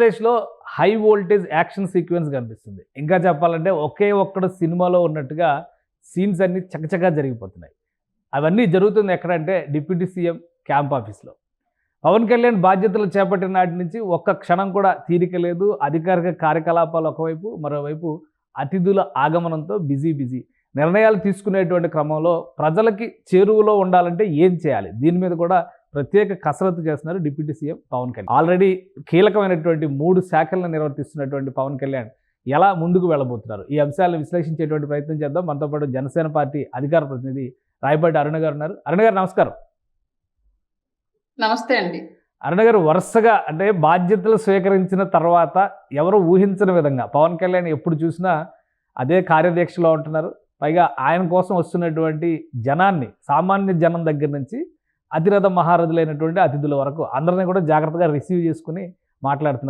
ఆంధ్రప్రదేశ్లో high voltage action sequence కనిపిస్తుంది. ఇంకా చెప్పాలంటే ఒకే ఒక్కడు సినిమాలో ఉన్నట్టుగా సీన్స్ అన్నీ చకచకా జరిగిపోతున్నాయి. అవన్నీ జరుగుతుంది ఎక్కడంటే డిప్యూటీ సీఎం క్యాంప్ ఆఫీస్లో. పవన్ కళ్యాణ్ బాధ్యతలు చేపట్టిన నాటి నుంచి ఒక్క క్షణం కూడా తీరిక లేదు. అధికారిక కార్యకలాపాలు ఒకవైపు, మరోవైపు అతిథుల ఆగమనంతో బిజీ. నిర్ణయాలు తీసుకునేటువంటి క్రమంలో ప్రజలకి చేరువలో ఉండాలంటే ఏం చేయాలి, దీని మీద కూడా ప్రత్యేక కసరత్తు చేస్తున్నారు deputy CM Pawan Kalyan. Already కీలకమైనటువంటి 3 శాఖలను నిర్వర్తిస్తున్నటువంటి పవన్ కళ్యాణ్ ఎలా ముందుకు వెళ్ళబోతున్నారు, ఈ అంశాలను విశ్లేషించేటువంటి ప్రయత్నం చేద్దాం. మనతో పాటు జనసేన పార్టీ అధికార ప్రతినిధి రాయపాటి అరుణ గారు ఉన్నారు. అరుణ గారు నమస్కారం. నమస్తే అండి. అరుణ గారు, వరుసగా అంటే బాధ్యతలు స్వీకరించిన తర్వాత ఎవరు ఊహించని విధంగా పవన్ కళ్యాణ్ ఎప్పుడు చూసినా అదే కార్యదీక్షలో ఉంటున్నారు. పైగా ఆయన కోసం వస్తున్నటువంటి జనాన్ని, సామాన్య జనం దగ్గర నుంచి అతిరథ మహారథులైనటువంటి అతిథుల వరకు అందరినీ కూడా జాగ్రత్తగా రిసీవ్ చేసుకుని మాట్లాడుతున్నారు.